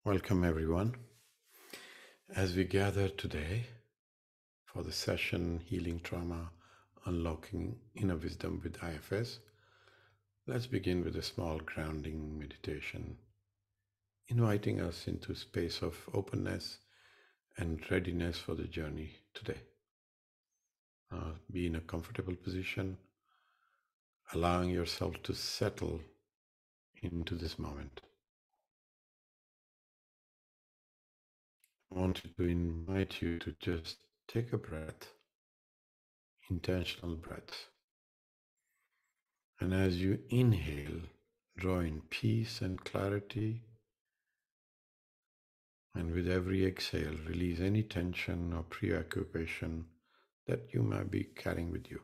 Welcome, everyone. As we gather today for the session Healing Trauma, Unlocking Inner Wisdom with IFS, let's begin with a small grounding meditation, inviting us into a space of openness and readiness for the journey today. Be in a comfortable position, allowing yourself to settle into this moment. I want to invite you to just take a breath, intentional breath. And as you inhale, draw in peace and clarity. And with every exhale, release any tension or preoccupation that you might be carrying with you.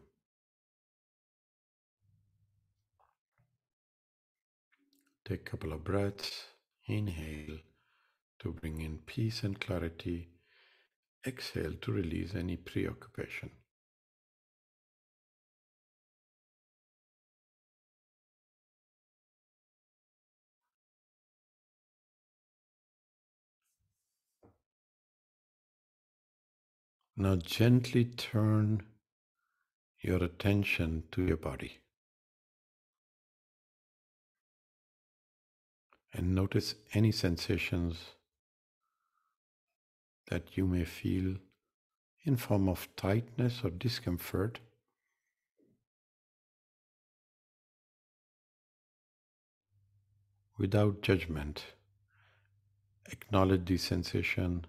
Take a couple of breaths. Inhale to bring in peace and clarity. Exhale to release any preoccupation. Now gently turn your attention to your body and notice any sensations that you may feel in form of tightness or discomfort. Without judgment, acknowledge the sensation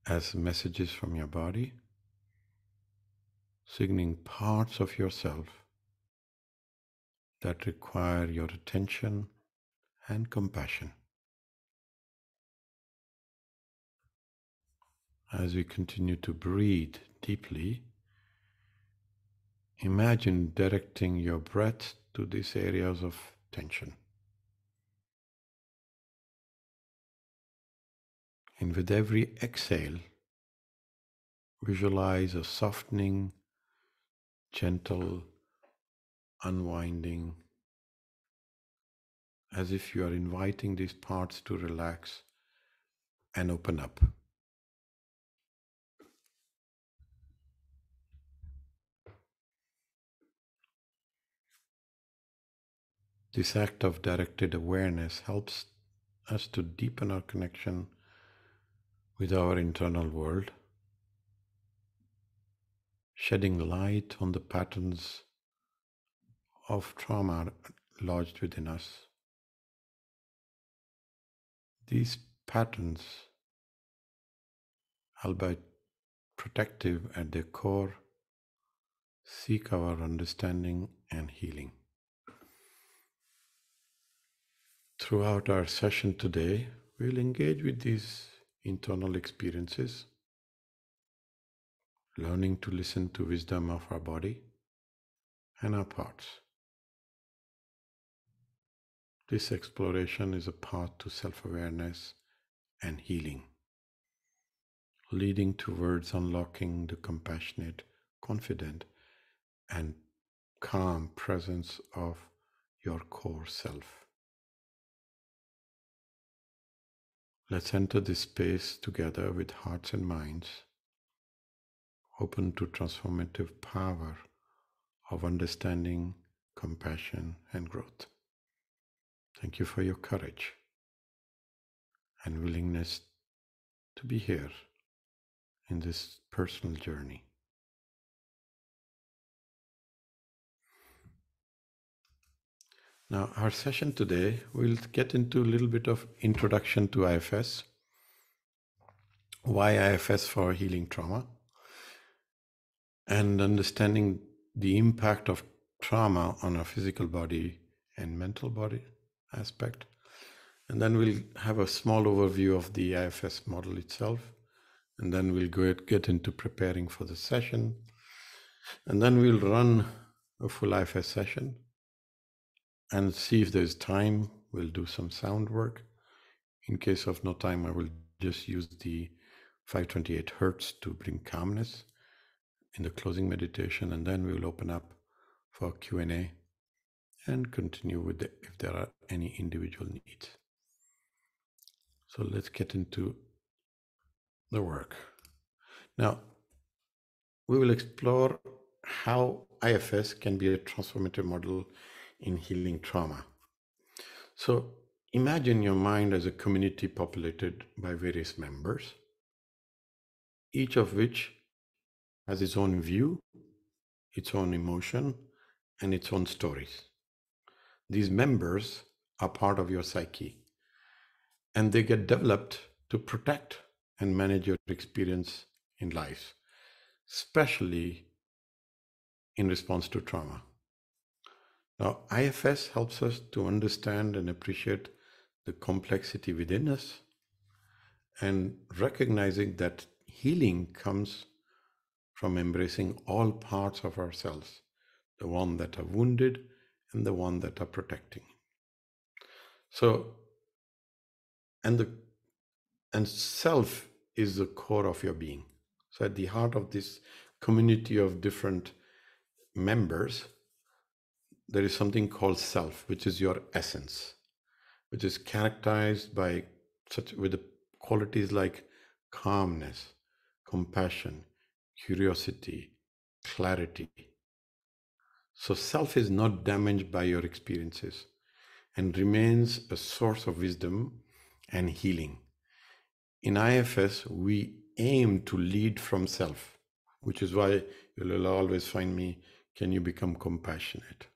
as messages from your body, signaling parts of yourself that require your attention and compassion. As we continue to breathe deeply, imagine directing your breath to these areas of tension. And with every exhale, visualize a softening, gentle unwinding, as if you are inviting these parts to relax and open up. This act of directed awareness helps us to deepen our connection with our internal world, shedding light on the patterns of trauma lodged within us. These patterns, albeit protective at their core, seek our understanding and healing. Throughout our session today, we'll engage with these internal experiences, learning to listen to wisdom of our body and our parts. This exploration is a path to self-awareness and healing, leading towards unlocking the compassionate, confident, and calm presence of your core self. Let's enter this space together with hearts and minds open to transformative power of understanding, compassion, and growth. Thank you for your courage and willingness to be here in this personal journey. Now, our session today, we'll get into a little bit of introduction to IFS. Why IFS for healing trauma? And understanding the impact of trauma on our physical body and mental body aspect. And then we'll have a small overview of the IFS model itself. And then we'll get into preparing for the session. And then we'll run a full IFS session and see if there's time. We'll do some sound work. In case of no time, I will just use the 528 Hertz to bring calmness in the closing meditation, and then we will open up for Q&A and continue with if there are any individual needs. So let's get into the work. Now, we will explore how IFS can be a transformative model in healing trauma. So imagine your mind as a community populated by various members, each of which has its own view, its own emotion, and its own stories. These members are part of your psyche, and they get developed to protect and manage your experience in life, especially in response to trauma. Now, IFS helps us to understand and appreciate the complexity within us and recognizing that healing comes from embracing all parts of ourselves, the one that are wounded and the one that are protecting. So, and the and self is the core of your being. So at the heart of this community of different members, there is something called self, which is your essence, which is characterized by such with the qualities like calmness, compassion, curiosity, clarity. So self is not damaged by your experiences and remains a source of wisdom and healing. In IFS, we aim to lead from self, which is why you'll always find me, can you become compassionate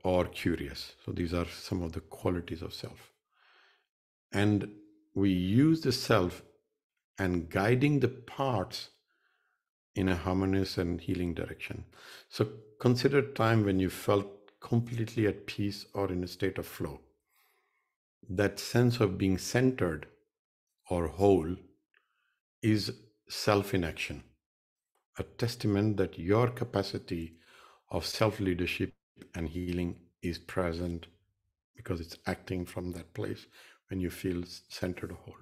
or curious? So these are some of the qualities of self. And we use the self and guiding the parts in a harmonious and healing direction. So consider a time when you felt completely at peace or in a state of flow. That sense of being centered or whole is self in action, a testament that your capacity of self leadership and healing is present because it's acting from that place when you feel centered or whole.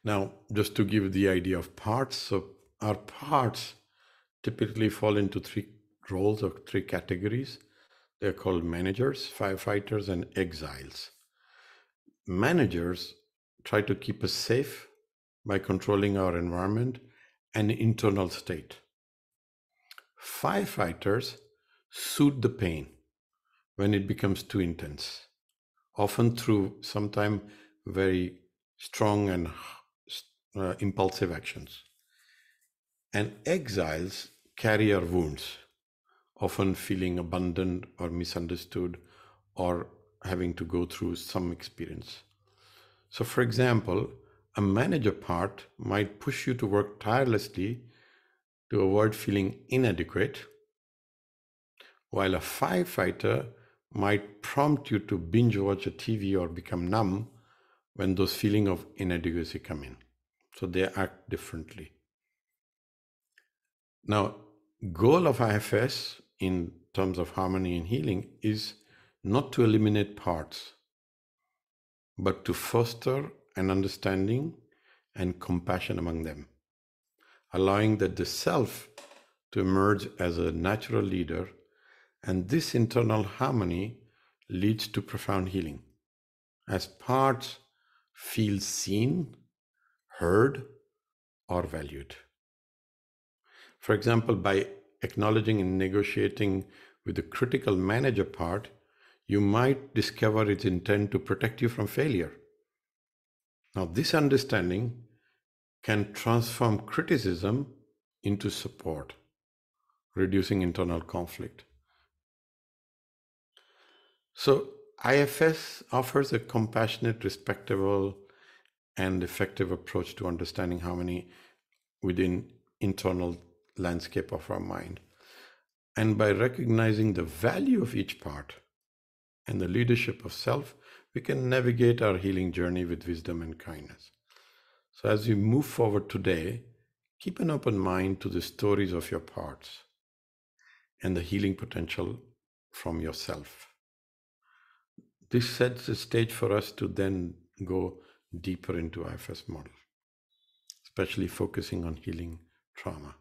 Now, just to give the idea of parts, so our parts typically fall into three roles or three categories. They're called managers, firefighters, and exiles. Managers try to keep us safe by controlling our environment and internal state. Firefighters soothe the pain when it becomes too intense, often through sometimes very strong and impulsive actions. And exiles carry our wounds, often feeling abandoned or misunderstood or having to go through some experience. So, for example, a manager part might push you to work tirelessly to avoid feeling inadequate, while a firefighter might prompt you to binge watch a TV or become numb when those feelings of inadequacy come in. So they act differently. Now, goal of IFS in terms of harmony and healing is not to eliminate parts, but to foster an understanding and compassion among them, allowing that the self to emerge as a natural leader, and this internal harmony leads to profound healing as parts feel seen, heard, or valued. For example, by acknowledging and negotiating with the critical manager part, you might discover its intent to protect you from failure. Now, this understanding can transform criticism into support, reducing internal conflict. So, IFS offers a compassionate, respectable, and effective approach to understanding harmony within internal landscape of our mind. And by recognizing the value of each part and the leadership of self, we can navigate our healing journey with wisdom and kindness. So as you move forward today, keep an open mind to the stories of your parts and the healing potential from yourself. This sets the stage for us to then go deeper into IFS model, especially focusing on healing trauma.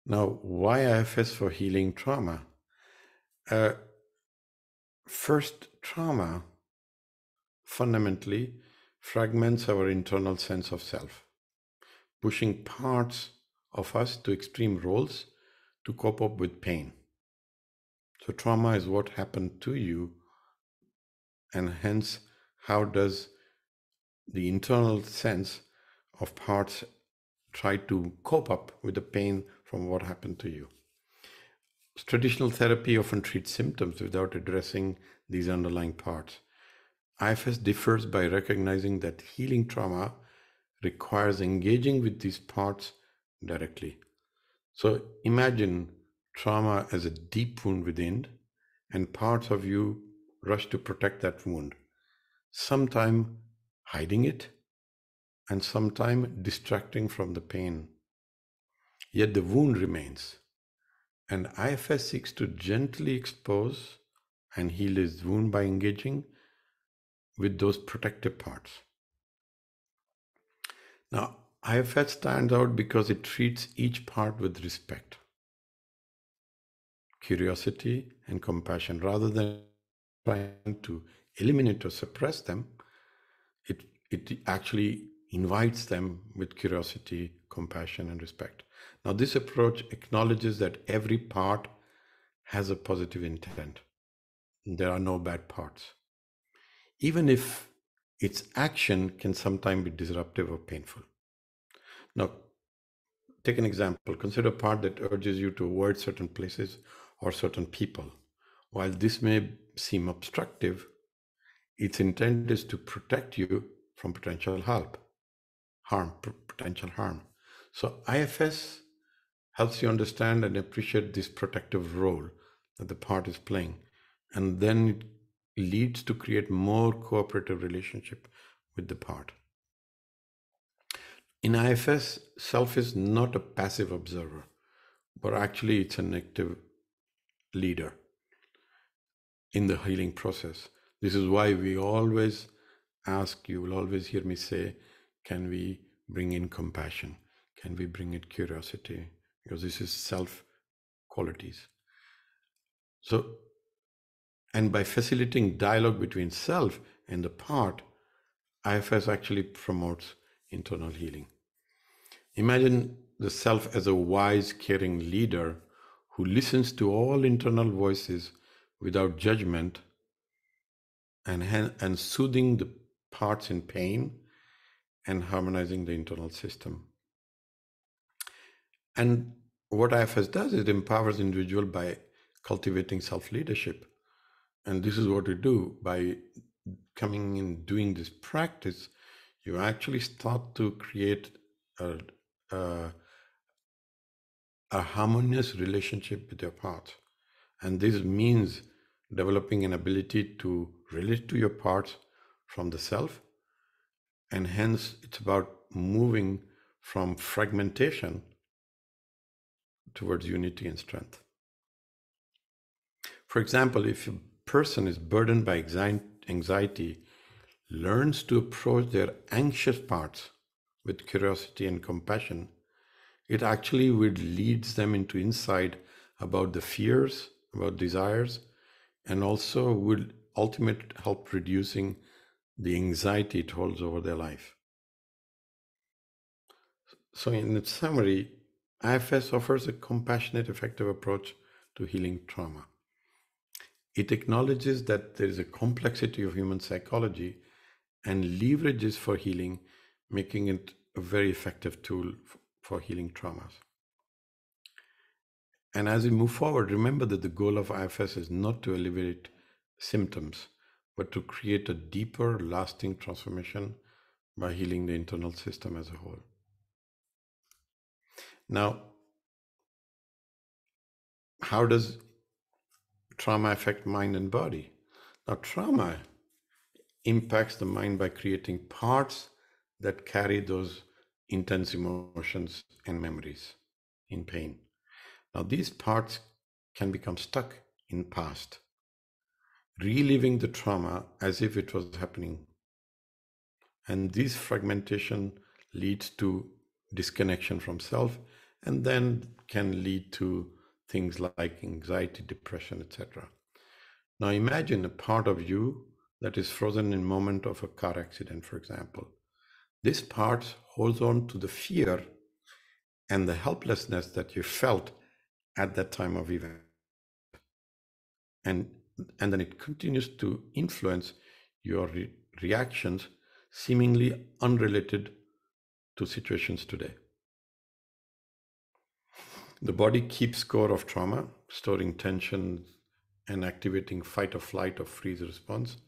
Now, why IFS for healing trauma? First, trauma fundamentally fragments our internal sense of self, pushing parts of us to extreme roles to cope up with pain. So trauma is what happened to you, and hence how does the internal sense of parts try to cope up with the pain from what happened to you. Traditional therapy often treats symptoms without addressing these underlying parts. IFS differs by recognizing that healing trauma requires engaging with these parts directly. So imagine trauma as a deep wound within, and parts of you rush to protect that wound, sometime hiding it, and sometime distracting from the pain. Yet the wound remains, and IFS seeks to gently expose and heal this wound by engaging with those protective parts. Now, IFS stands out because it treats each part with respect, curiosity, and compassion. Rather than trying to eliminate or suppress them, it actually invites them with curiosity, compassion, and respect. Now, this approach acknowledges that every part has a positive intent. There are no bad parts, even if its action can sometimes be disruptive or painful. Now, take an example. Consider a part that urges you to avoid certain places or certain people. While this may seem obstructive, its intent is to protect you from potential potential harm. So IFS helps you understand and appreciate this protective role that the part is playing. And then it leads to create more cooperative relationship with the part. In IFS, self is not a passive observer, but actually it's an active leader in the healing process. This is why we always ask, you will always hear me say, can we bring in compassion? Can we bring in curiosity? Because this is self qualities. So, and by facilitating dialogue between self and the part, IFS actually promotes internal healing. Imagine the self as a wise, caring leader who listens to all internal voices without judgment and soothing the parts in pain and harmonizing the internal system. And what IFS does is it empowers individual by cultivating self-leadership. And this is what we do by coming in doing this practice. You actually start to create a harmonious relationship with your parts. And this means developing an ability to relate to your parts from the self. And hence, it's about moving from fragmentation towards unity and strength. For example, if a person is burdened by anxiety, learns to approach their anxious parts with curiosity and compassion, it actually would leads them into insight about the fears, about desires, and also would ultimately help reducing the anxiety it holds over their life. So in its summary, IFS offers a compassionate, effective approach to healing trauma. It acknowledges that there is a complexity of human psychology and leverages for healing, making it a very effective tool for healing traumas. And as we move forward, remember that the goal of IFS is not to alleviate symptoms, but to create a deeper, lasting transformation by healing the internal system as a whole. Now, how does trauma affect mind and body? Now, trauma impacts the mind by creating parts that carry those intense emotions and memories in pain. Now, these parts can become stuck in past, reliving the trauma as if it was happening. And this fragmentation leads to disconnection from self, and then can lead to things like anxiety, depression, etc. Now imagine a part of you that is frozen in moment of a car accident, for example. This part holds on to the fear and the helplessness that you felt at that time of event. And, and then it continues to influence your reactions seemingly unrelated to situations today. The body keeps score of trauma, storing tension and activating fight or flight or freeze response,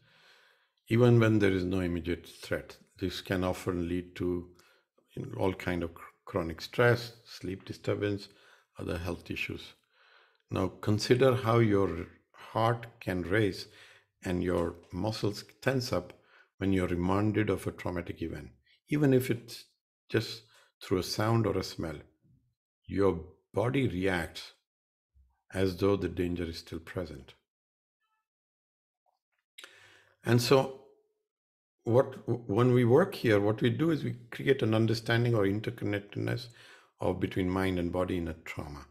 even when there is no immediate threat. This can often lead to all kind of chronic stress, sleep disturbance, other health issues. Now consider how your heart can race and your muscles tense up when you're reminded of a traumatic event, even if it's just through a sound or a smell. Your body reacts as though the danger is still present. And so when we work here, what we do is we create an understanding or interconnectedness of between mind and body in a trauma.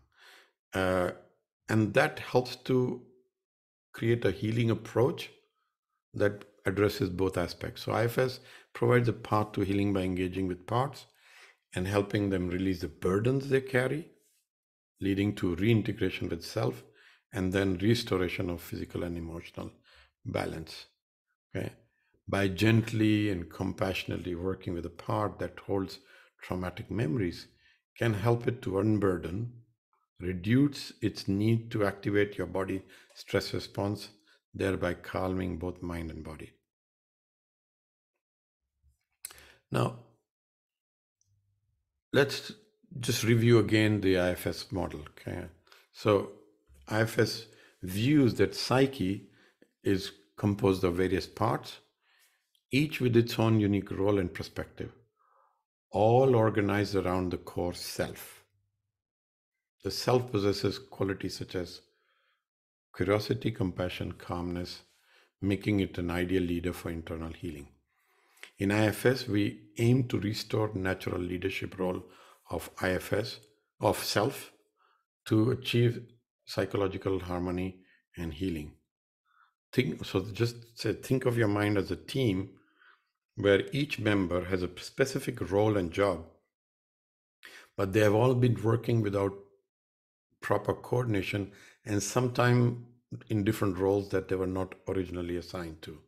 And that helps to create a healing approach that addresses both aspects. So IFS provides a path to healing by engaging with parts and helping them release the burdens they carry, leading to reintegration with self and then restoration of physical and emotional balance. Okay? By gently and compassionately working with a part that holds traumatic memories can help it to unburden, reduce its need to activate your body stress response, thereby calming both mind and body. Now, let's just review again the IFS model. Okay? So IFS views that psyche is composed of various parts, each with its own unique role and perspective, all organized around the core self. The self possesses qualities such as curiosity, compassion, calmness, making it an ideal leader for internal healing. In IFS, we aim to restore natural leadership role of IFS, of self, to achieve psychological harmony and healing. Think of your mind as a team where each member has a specific role and job, but they have all been working without proper coordination and sometimes in different roles that they were not originally assigned to.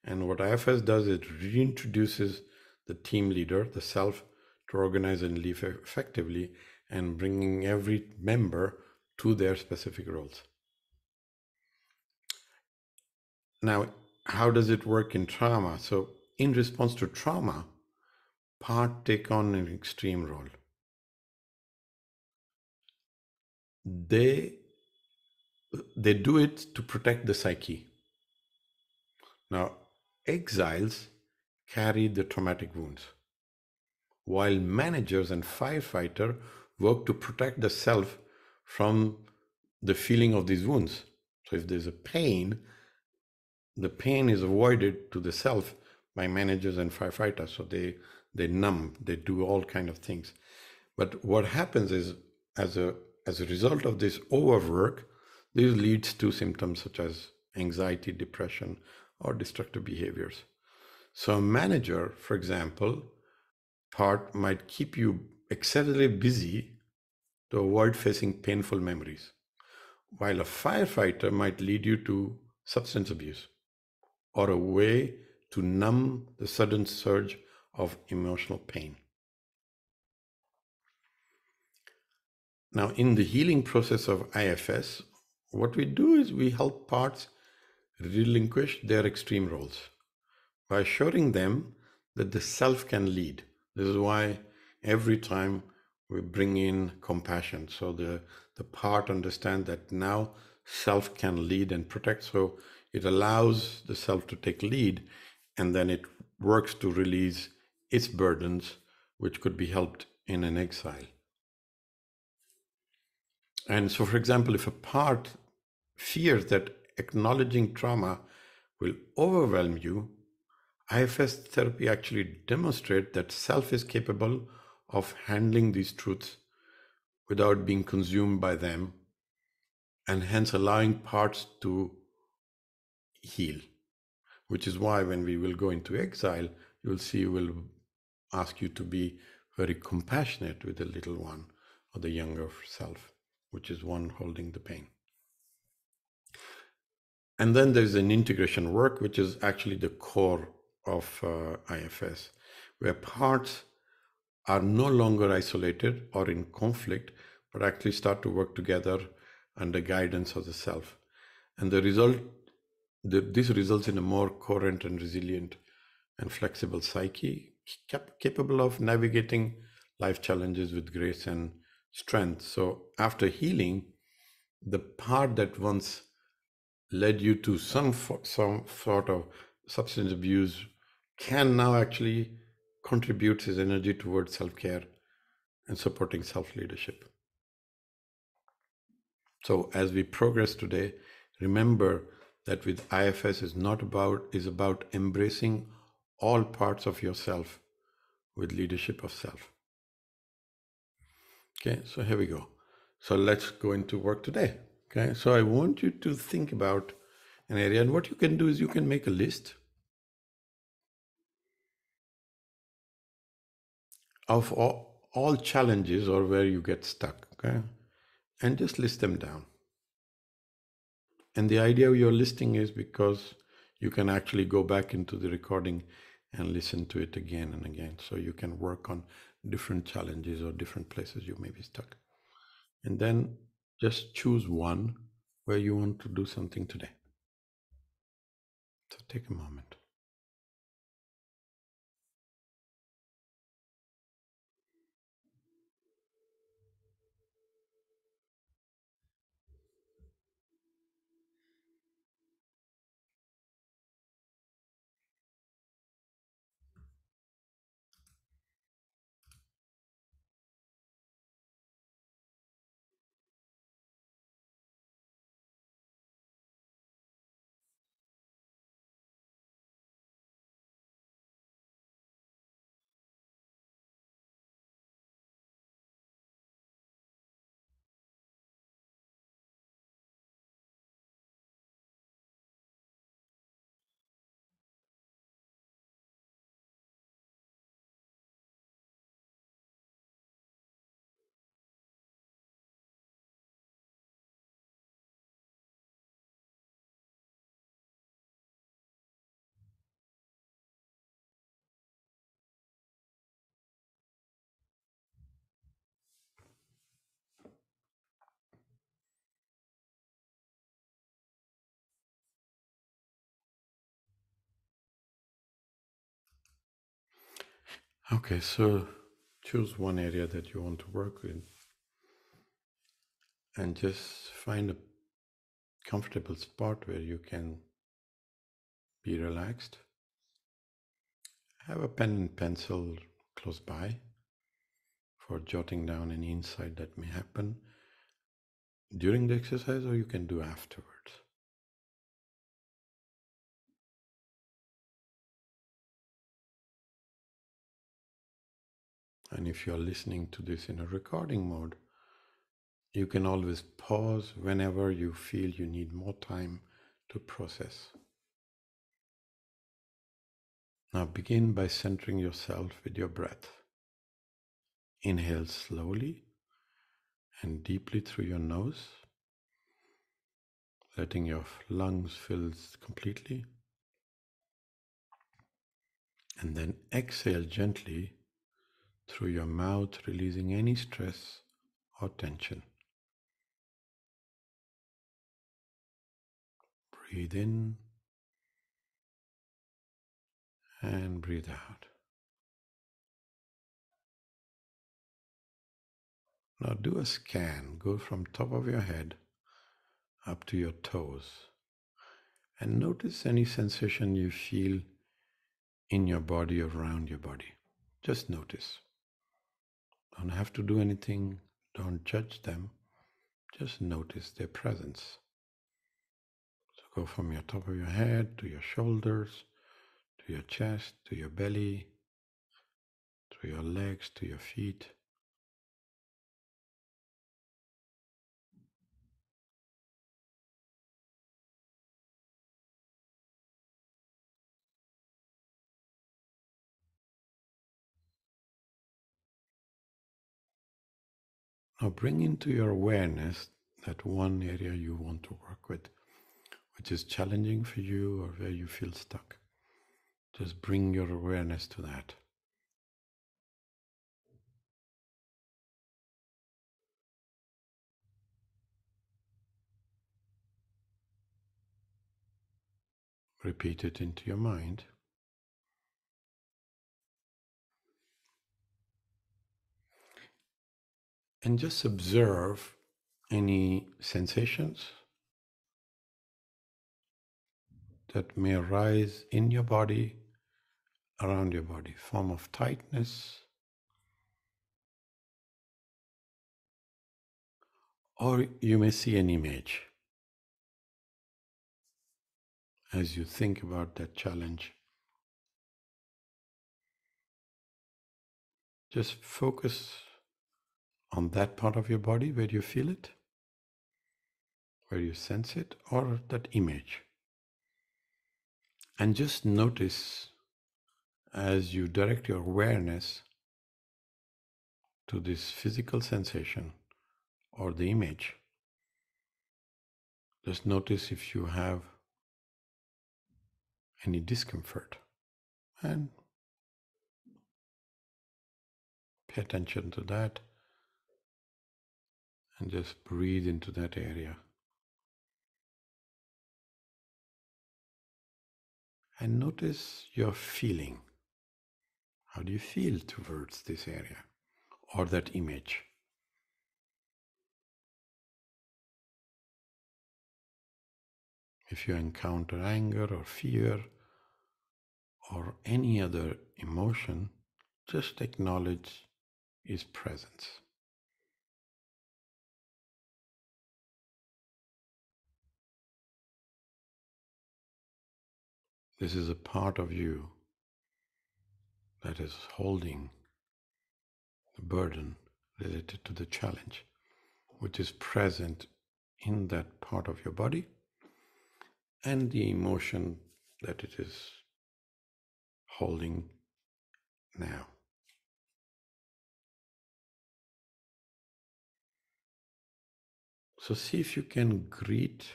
And what IFS does, it reintroduces the team leader, the self, to organize and live effectively and bringing every member to their specific roles. Now, how does it work in trauma? So in response to trauma, part take on an extreme role. They do it to protect the psyche. Now, exiles carry the traumatic wounds, while managers and firefighter work to protect the self from the feeling of these wounds. So if there's a pain, the pain is avoided to the self by managers and firefighters. So they numb, they do all kind of things. But what happens is, as a result of this overwork, this leads to symptoms such as anxiety, depression, or destructive behaviors. So a manager, for example, part might keep you excessively busy to avoid facing painful memories, while a firefighter might lead you to substance abuse or a way to numb the sudden surge of emotional pain. Now, in the healing process of IFS, what we do is we help parts relinquish their extreme roles by assuring them that the self can lead. This is why every time we bring in compassion, so the part understands that now self can lead and protect, so it allows the self to take lead, and then it works to release its burdens, which could be helped in an exile. And so, for example, if a part fears that acknowledging trauma will overwhelm you, IFS therapy actually demonstrates that self is capable of handling these truths without being consumed by them, and hence allowing parts to heal, which is why when we will go into exile, you'll see we'll ask you to be very compassionate with the little one or the younger self, which is one holding the pain. And then there's an integration work, which is actually the core of IFS, where parts are no longer isolated or in conflict, but actually start to work together under guidance of the self. And this results in a more coherent and resilient and flexible psyche, capable of navigating life challenges with grace and strength. So after healing, the part that once led you to some sort of substance abuse can now actually contribute his energy towards self-care and supporting self-leadership. So as we progress today, remember that with IFS is about embracing all parts of yourself with leadership of self. Okay, so here we go. So let's go into work today. Okay, so I want you to think about an area, and what you can do is you can make a list of all challenges or where you get stuck, okay? And just list them down. And the idea of your listing is because you can actually go back into the recording and listen to it again and again. So you can work on different challenges or different places you may be stuck. And then just choose one where you want to do something today. So take a moment. Okay, so choose one area that you want to work with and just find a comfortable spot where you can be relaxed. Have a pen and pencil close by for jotting down any insight that may happen during the exercise, or you can do afterwards. And if you're listening to this in a recording mode, you can always pause whenever you feel you need more time to process. Now begin by centering yourself with your breath. Inhale slowly and deeply through your nose, letting your lungs fill completely. And then exhale gently through your mouth, releasing any stress or tension. Breathe in and breathe out. Now do a scan. Go from top of your head up to your toes and notice any sensation you feel in your body or around your body. Just notice. Don't have to do anything. Don't judge them. Just notice their presence. So go from your top of your head to your shoulders, to your chest, to your belly, to your legs, to your feet. Now bring into your awareness that one area you want to work with, which is challenging for you or where you feel stuck. Just bring your awareness to that. Repeat it into your mind. And just observe any sensations that may arise in your body, around your body, form of tightness, or you may see an image as you think about that challenge. Just focus on that part of your body where you feel it, where you sense it, or that image. And just notice as you direct your awareness to this physical sensation or the image, just notice if you have any discomfort and pay attention to that and just breathe into that area. And notice your feeling. How do you feel towards this area or that image? If you encounter anger or fear or any other emotion, just acknowledge its presence. This is a part of you that is holding the burden related to the challenge, which is present in that part of your body and the emotion that it is holding now. So see if you can greet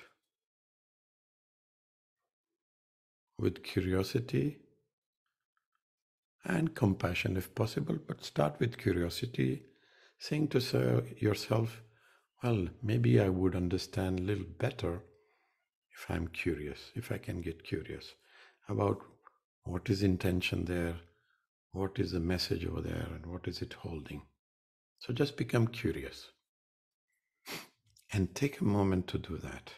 with curiosity and compassion if possible, but start with curiosity, saying to yourself, well, maybe I would understand a little better if I'm curious, if I can get curious about what is intention there, what is the message over there, and what is it holding. So just become curious and take a moment to do that.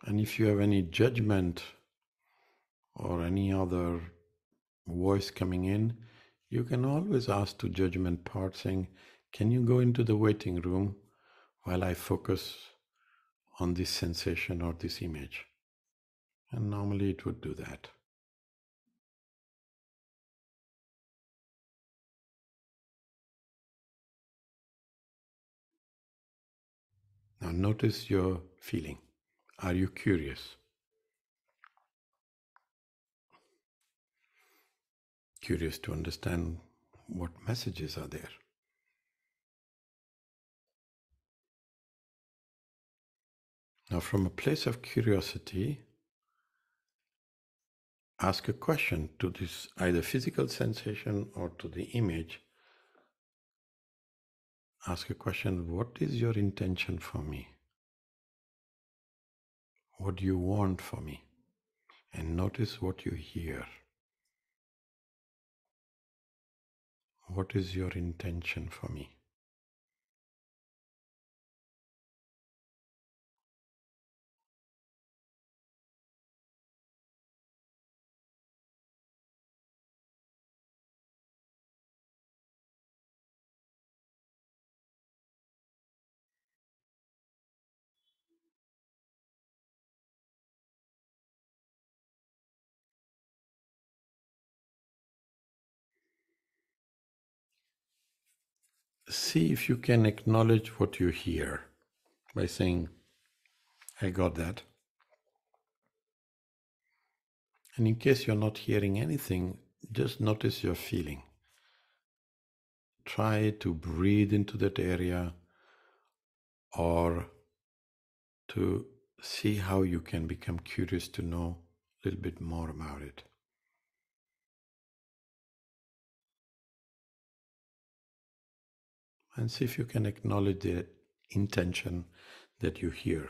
And if you have any judgment or any other voice coming in, you can always ask to judgment part saying, can you go into the waiting room while I focus on this sensation or this image? And normally it would do that. Now notice your feeling. Are you curious? Curious to understand what messages are there. Now, from a place of curiosity, ask a question to this either physical sensation or to the image. Ask a question, what is your intention for me? What do you want for me? And notice what you hear. What is your intention for me? See if you can acknowledge what you hear by saying, I got that. And in case you're not hearing anything, just notice your feeling. Try to breathe into that area or to see how you can become curious to know a little bit more about it. And see if you can acknowledge the intention that you hear.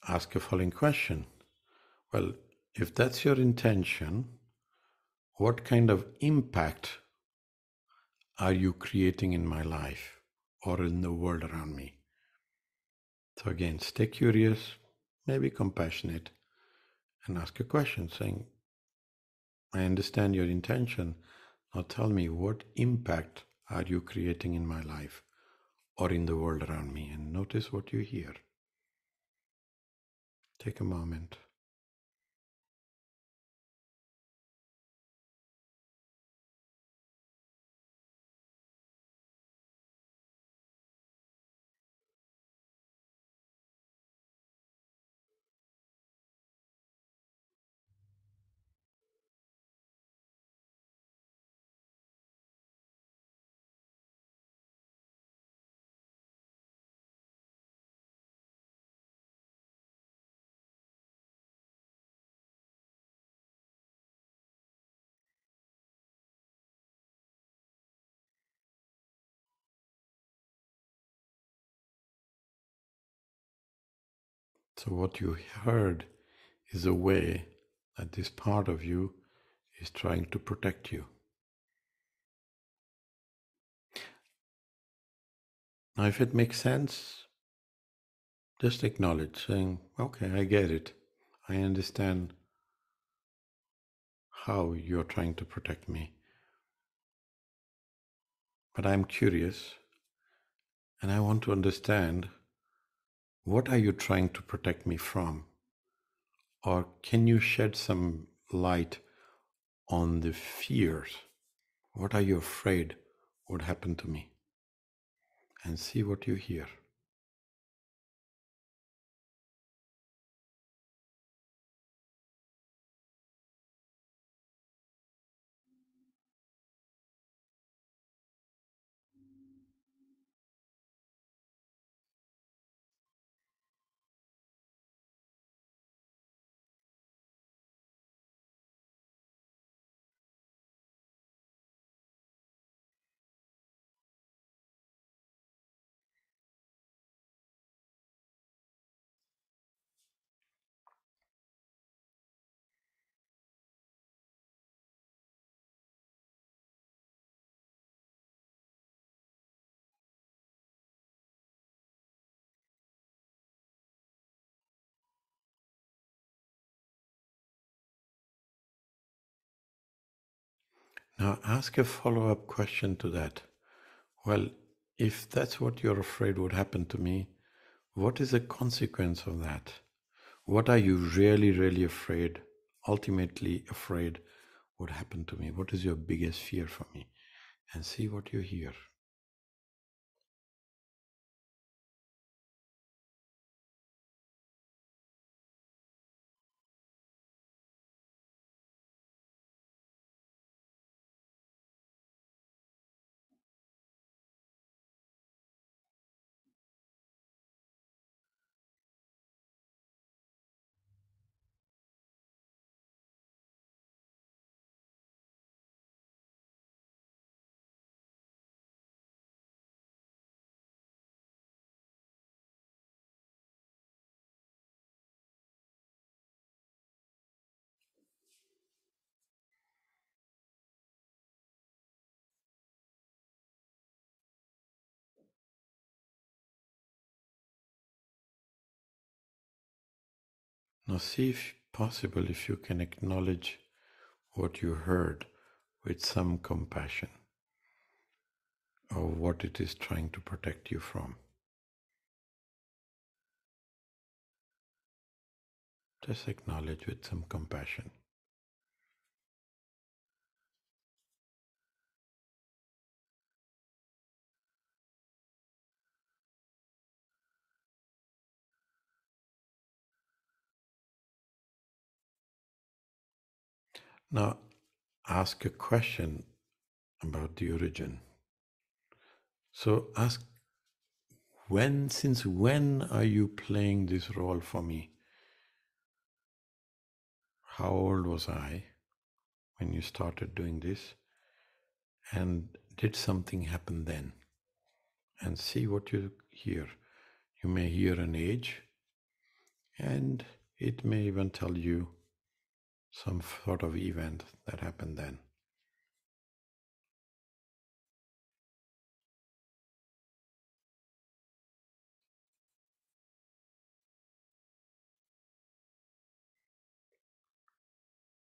Ask a following question. Well, if that's your intention, what kind of impact are you creating in my life or in the world around me? So again, stay curious, maybe compassionate, and ask a question saying, I understand your intention. Now tell me, what impact are you creating in my life or in the world around me? And notice what you hear. Take a moment. So what you heard is a way that this part of you is trying to protect you. Now, if it makes sense, just acknowledge, saying, okay, I get it. I understand how you're trying to protect me. But I'm curious and I want to understand, what are you trying to protect me from? Or can you shed some light on the fears? What are you afraid would happen to me? And see what you hear. Now ask a follow-up question to that. Well, if that's what you're afraid would happen to me, what is the consequence of that? What are you really, really afraid, ultimately afraid would happen to me? What is your biggest fear for me? And see what you hear. Now see if possible if you can acknowledge what you heard with some compassion or what it is trying to protect you from. Just acknowledge with some compassion. Now ask a question about the origin. So ask, since when are you playing this role for me? How old was I when you started doing this? And did something happen then? And see what you hear. You may hear an age, and it may even tell you some sort of event that happened then.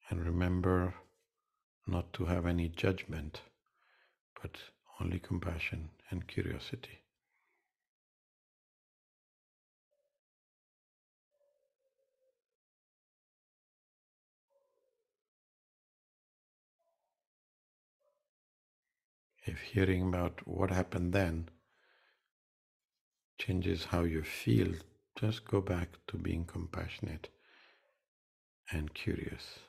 And remember not to have any judgment, but only compassion and curiosity. If hearing about what happened then changes how you feel, just go back to being compassionate and curious.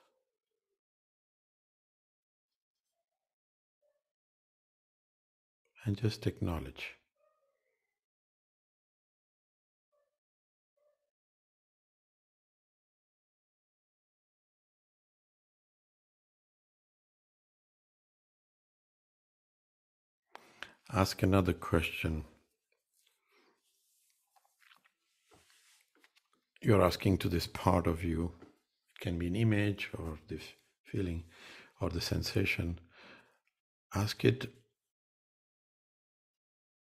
And just acknowledge. Ask another question. You're asking to this part of you. It can be an image or this feeling or the sensation. Ask it,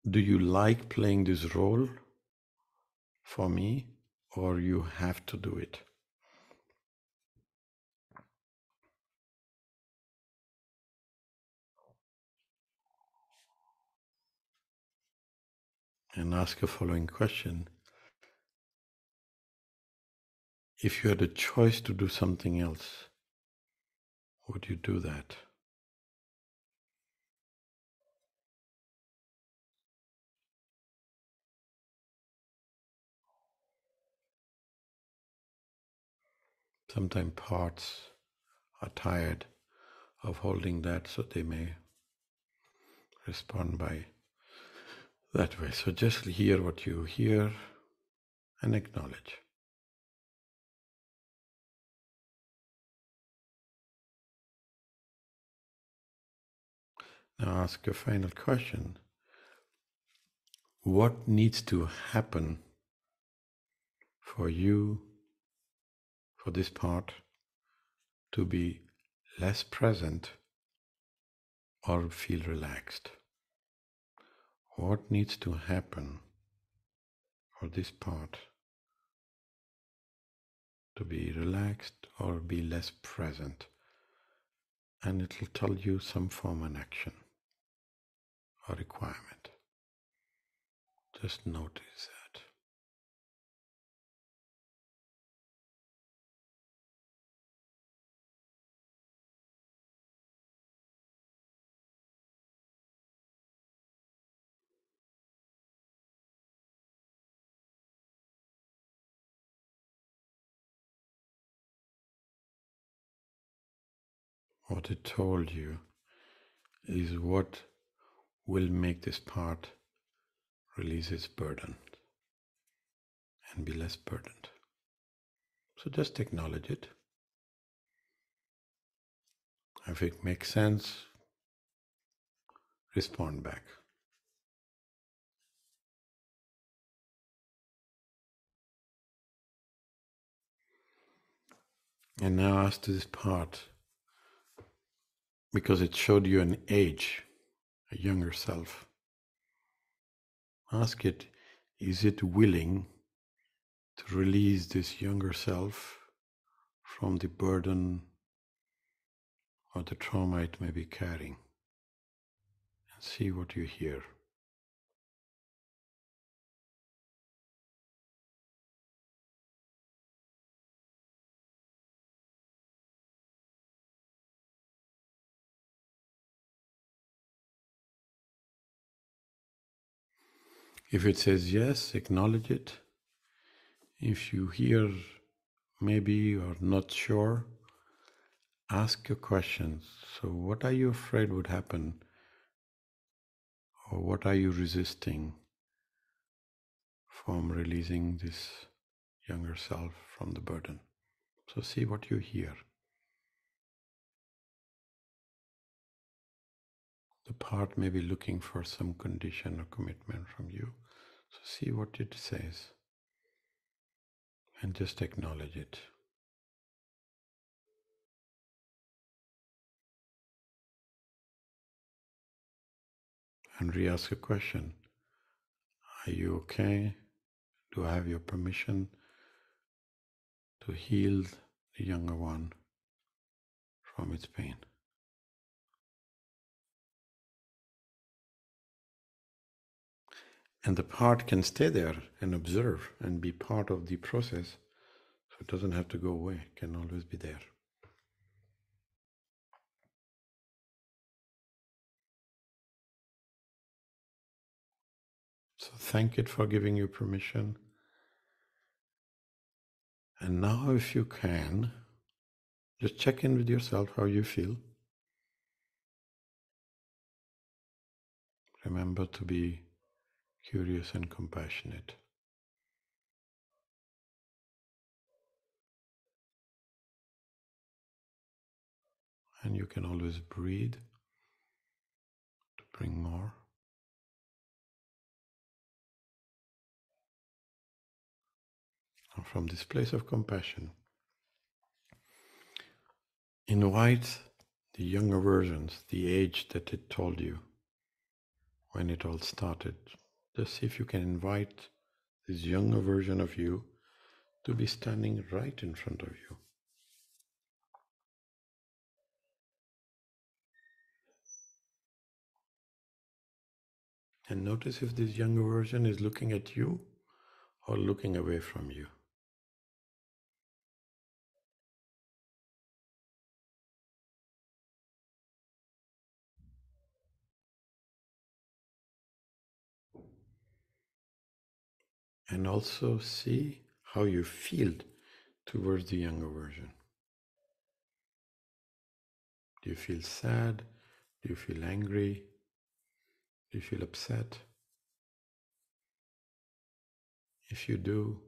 do you like playing this role for me, or you have to do it? And ask a following question. If you had a choice to do something else, would you do that? Sometimes parts are tired of holding that, so they may respond by that way. So just hear what you hear and acknowledge. Now ask a final question. What needs to happen for you, for this part, to be less present or feel relaxed? What needs to happen for this part to be relaxed or be less present? And it'll tell you some form of action or requirement. Just notice that. What it told you is what will make this part release its burden and be less burdened. So just acknowledge it. If it makes sense, respond back. And now ask to this part, because it showed you an age, a younger self. Ask it, is it willing to release this younger self from the burden or the trauma it may be carrying? And see what you hear. If it says yes, acknowledge it. If you hear maybe or not sure, Ask your questions. So, what are you afraid would happen? Or what are you resisting from releasing this younger self from the burden? So, see what you hear. The part may be looking for some condition or commitment from you. So, see what it says and just acknowledge it. And re ask a question. Are you okay? Do I have your permission to heal the younger one from its pain? And the part can stay there and observe and be part of the process. So it doesn't have to go away, it can always be there. So thank it for giving you permission. And now, if you can, just check in with yourself how you feel. Remember to be curious and compassionate. And you can always breathe to bring more. And from this place of compassion, invite the younger versions, the age that it told you when it all started. Just see if you can invite this younger version of you to be standing right in front of you. And notice if this younger version is looking at you or looking away from you. And also see how you feel towards the younger version. Do you feel sad? Do you feel angry? Do you feel upset? If you do,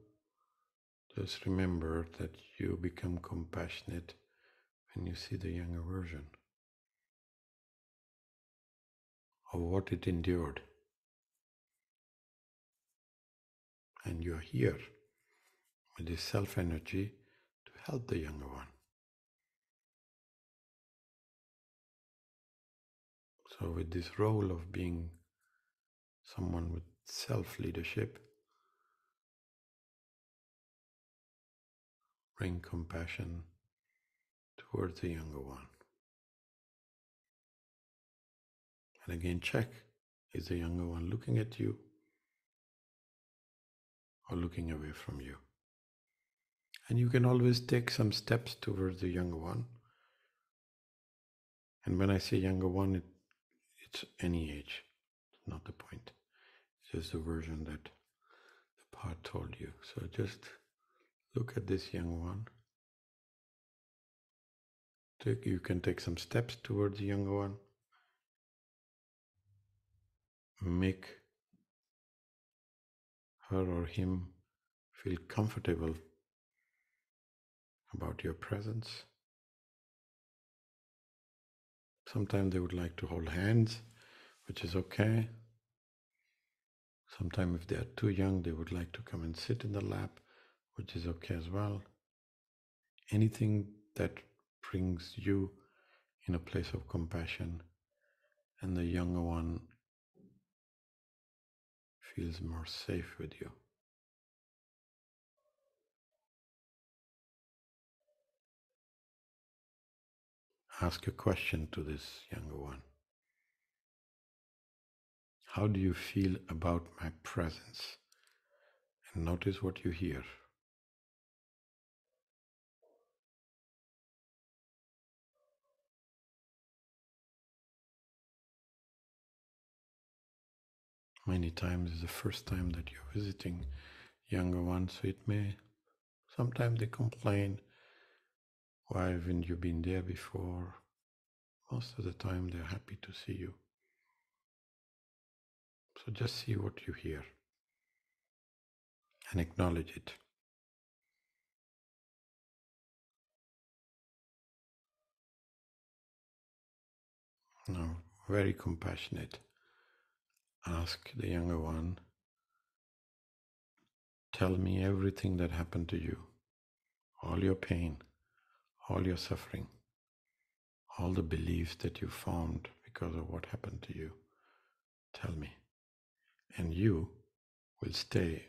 just remember that you become compassionate when you see the younger version of what it endured. And you're here with this self-energy to help the younger one. So with this role of being someone with self-leadership, bring compassion towards the younger one. And again, check, is the younger one looking at you or looking away from you? And you can always take some steps towards the younger one. And when I say younger one, it's any age. It's not the point. It's just the version that the part told you. So just look at this young one. You can take some steps towards the younger one. Make her or him feel comfortable about your presence. Sometimes they would like to hold hands, which is okay. Sometimes if they are too young, they would like to come and sit in the lap, which is okay as well. Anything that brings you in a place of compassion and the younger one feels more safe with you. Ask a question to this younger one. How do you feel about my presence? And notice what you hear. Many times it's the first time that you're visiting younger ones, so it may, sometimes they complain Why haven't you been there before? Most of the time they're happy to see you. So just see what you hear and acknowledge it. Now, very compassionate, ask the younger one, tell me everything that happened to you, all your pain, all your suffering, all the beliefs that you formed because of what happened to you. Tell me. And you will stay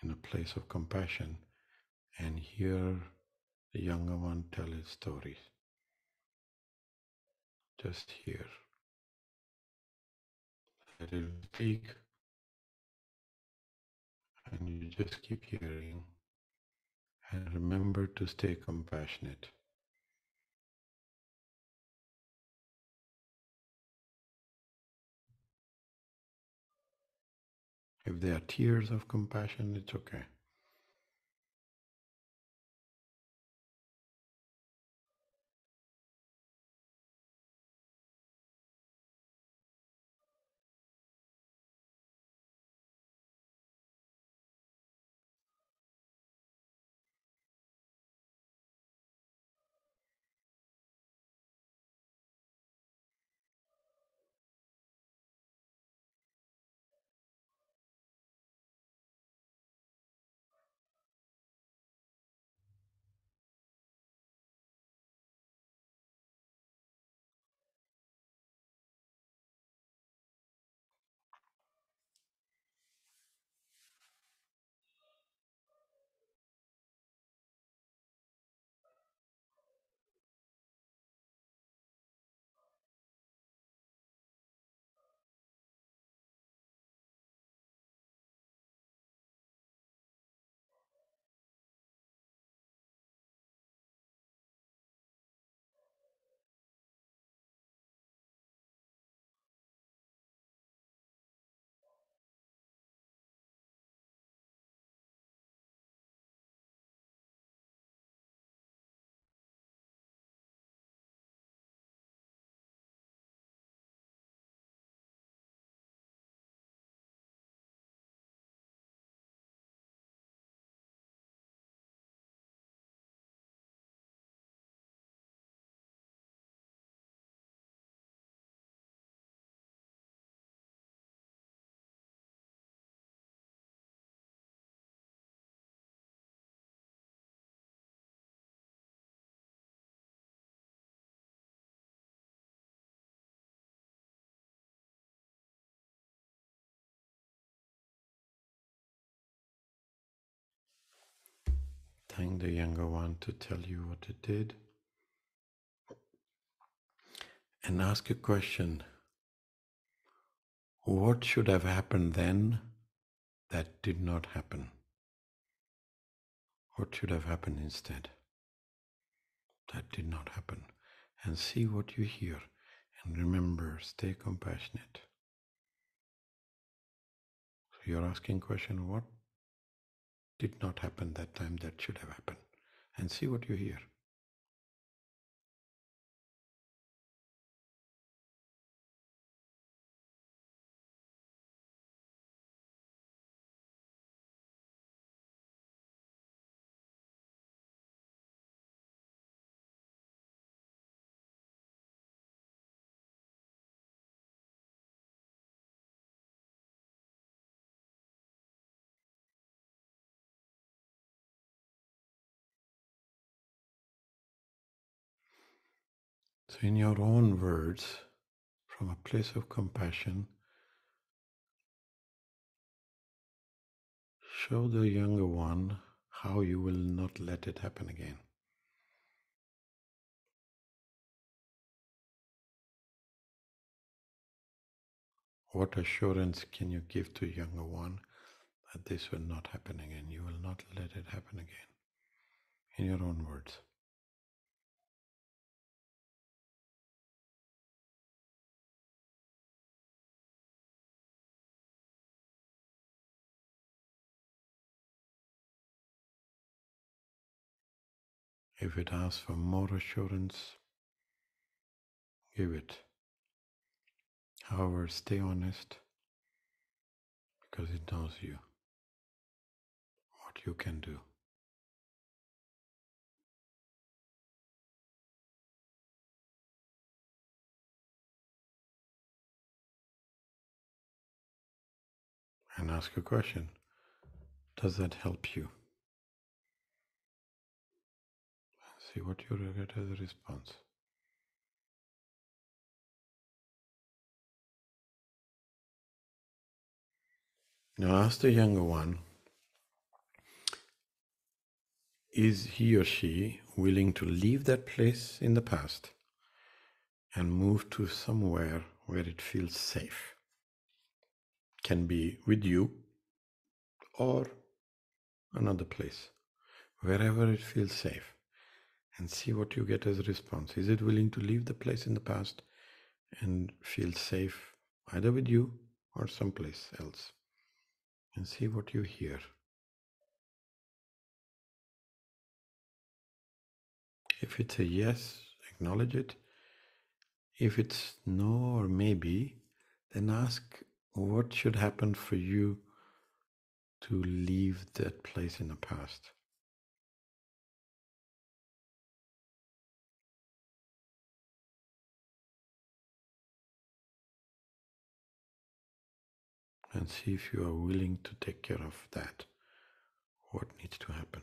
in a place of compassion and hear the younger one tell his stories. Just hear. Let it speak, and you just keep hearing. And remember to stay compassionate. If there are tears of compassion, it's okay. Thank the younger one to tell you what it did. And ask a question. What should have happened then that did not happen? What should have happened instead? That did not happen. And see what you hear. And remember, stay compassionate. So you're asking question, what did not happen that time that should have happened? And see what you hear. So in your own words, from a place of compassion, show the younger one how you will not let it happen again. What assurance can you give to younger one that this will not happen again? You will not let it happen again. In your own words. If it asks for more assurance, give it. However, stay honest, because it knows you, what you can do. And ask a question. Does that help you? See what you get as a response. Now ask the younger one, is he or she willing to leave that place in the past and move to somewhere where it feels safe? Can be with you or another place, wherever it feels safe, and see what you get as a response. Is it willing to leave the place in the past and feel safe either with you or someplace else? And see what you hear. If it's a yes, acknowledge it. If it's no or maybe, then ask what should happen for you to leave that place in the past. And see if you are willing to take care of that. What needs to happen?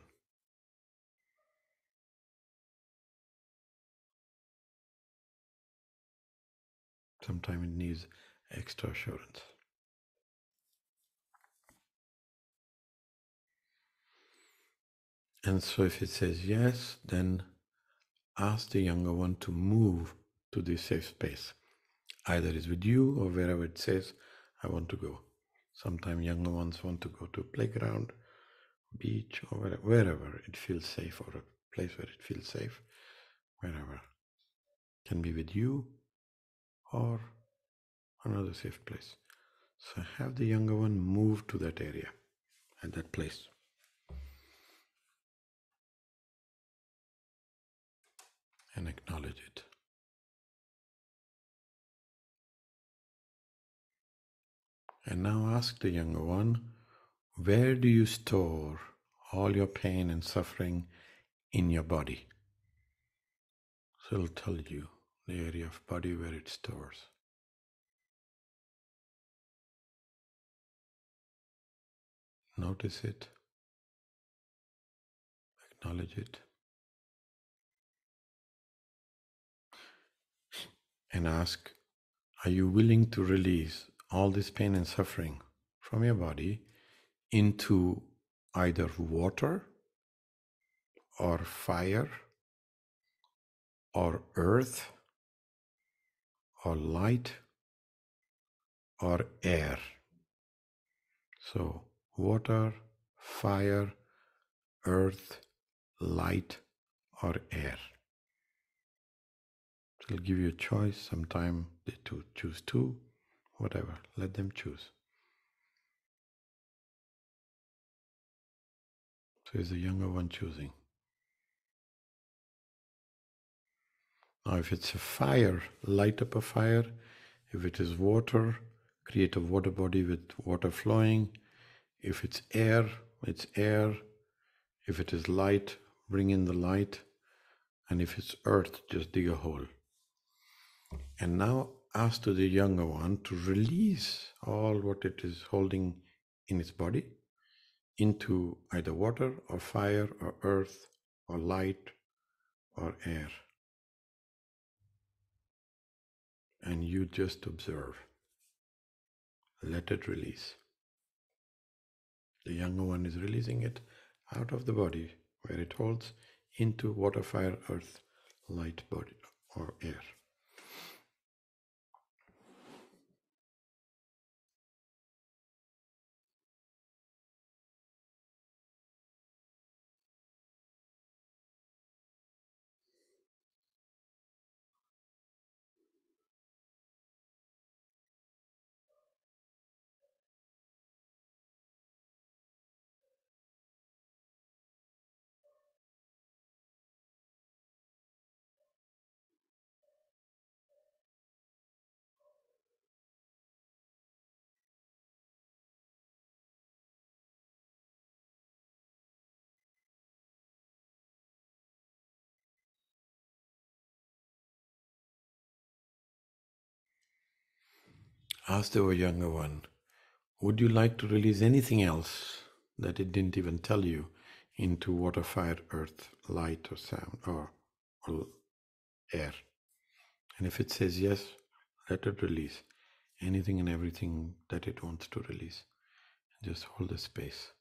Sometimes it needs extra assurance. And so if it says yes, then ask the younger one to move to this safe space. Either it's with you or wherever it says, I want to go. Sometimes younger ones want to go to a playground, beach, or wherever it feels safe, or a place where it feels safe, wherever. Can be with you or another safe place. So have the younger one move to that area and that place. And acknowledge it. And now ask the younger one, where do you store all your pain and suffering in your body? So it'll tell you the area of body where it stores. Notice it, acknowledge it, and ask, are you willing to release all this pain and suffering from your body into either water or fire or earth or light or air? So water, fire, earth, light, or air. It'll give you a choice. Sometime they choose two, whatever. Let them choose. So is the younger one choosing? Now if it's a fire, light up a fire. If it is water, create a water body with water flowing. If it's air, it's air. If it is light, bring in the light. And if it's earth, just dig a hole. And now ask to the younger one to release all what it is holding in its body into either water or fire or earth or light or air. And you just observe. Let it release. The younger one is releasing it out of the body where it holds into water, fire, earth, light, body, or air. Ask the younger one, would you like to release anything else that it didn't even tell you into water, fire, earth, light, or sound, or air? And if it says yes, let it release anything and everything that it wants to release. Just hold the space.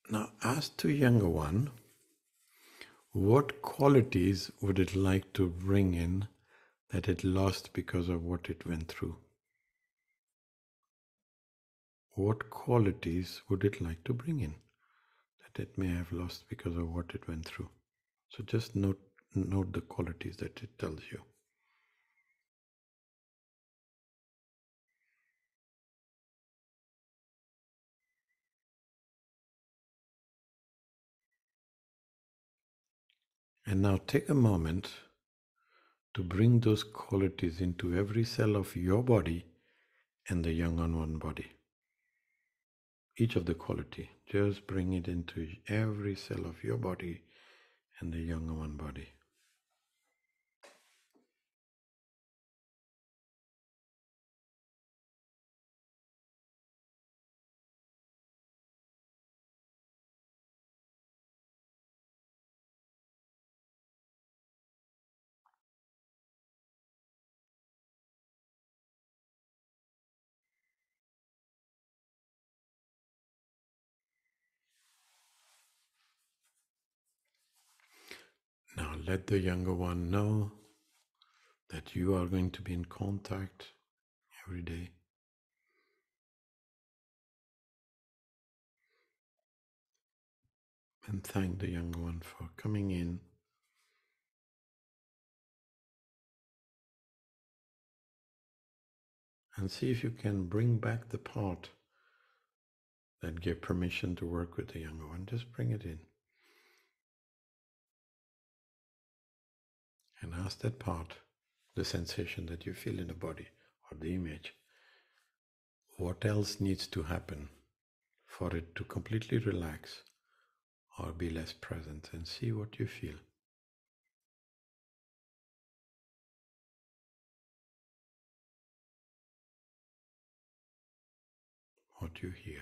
Now ask the younger one, what qualities would it like to bring in that it lost because of what it went through? What qualities would it like to bring in that it may have lost because of what it went through? So just note the qualities that it tells you. And now take a moment to bring those qualities into every cell of your body and the young on one body. Each of the quality, just bring it into every cell of your body and the young on one body. Now let the younger one know that you are going to be in contact every day. And thank the younger one for coming in. And see if you can bring back the part that gave permission to work with the younger one. Just bring it in. And ask that part, the sensation that you feel in the body or the image, what else needs to happen for it to completely relax or be less present, and see what you feel. What you hear.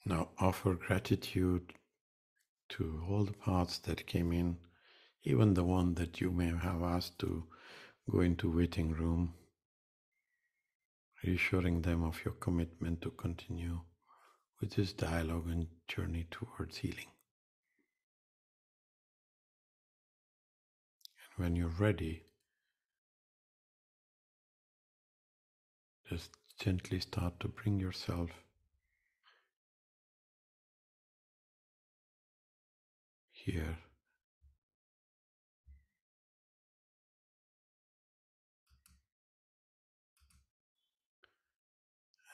Now offer gratitude to all the parts that came in, even the one that you may have asked to go into waiting room, reassuring them of your commitment to continue with this dialogue and journey towards healing. And when you're ready, just gently start to bring yourself here.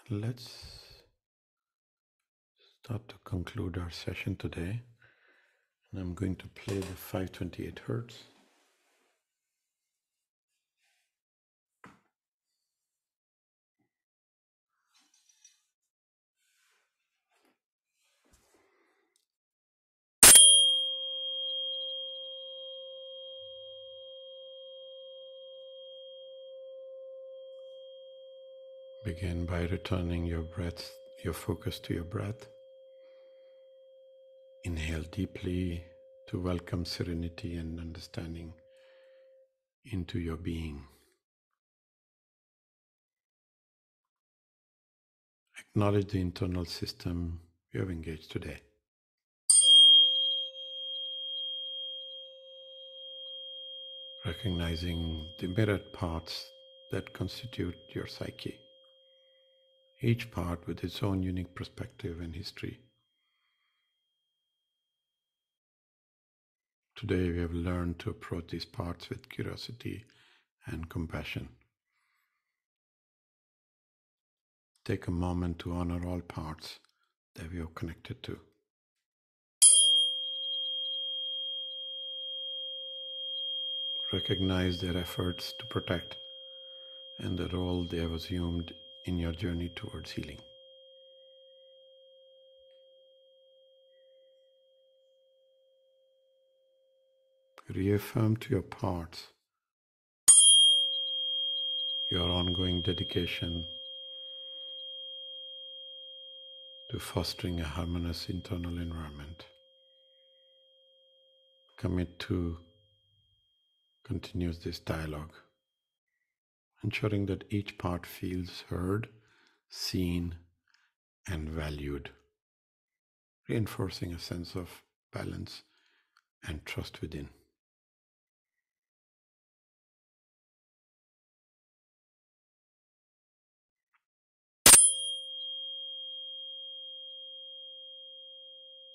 And let's start to conclude our session today. And I'm going to play the 528 hertz. Begin by returning your focus to your breath. Inhale deeply to welcome serenity and understanding into your being. Acknowledge the internal system you have engaged today. Recognizing the mirrored parts that constitute your psyche, each part with its own unique perspective and history. Today we have learned to approach these parts with curiosity and compassion. Take a moment to honor all parts that we are connected to. Recognize their efforts to protect and the role they have assumed in your journey towards healing. Reaffirm to your parts your ongoing dedication to fostering a harmonious internal environment. Commit to continue this dialogue, ensuring that each part feels heard, seen, and valued, reinforcing a sense of balance and trust within.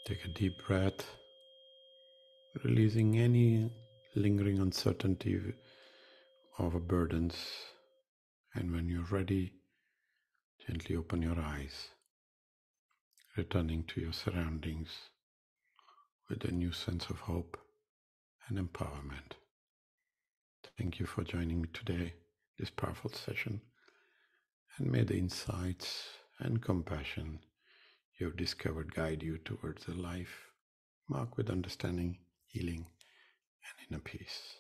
Take a deep breath, releasing any lingering uncertainty or burdens. And when you're ready, gently open your eyes, returning to your surroundings with a new sense of hope and empowerment. Thank you for joining me today, this powerful session, and may the insights and compassion you have discovered guide you towards a life marked with understanding, healing, and inner peace.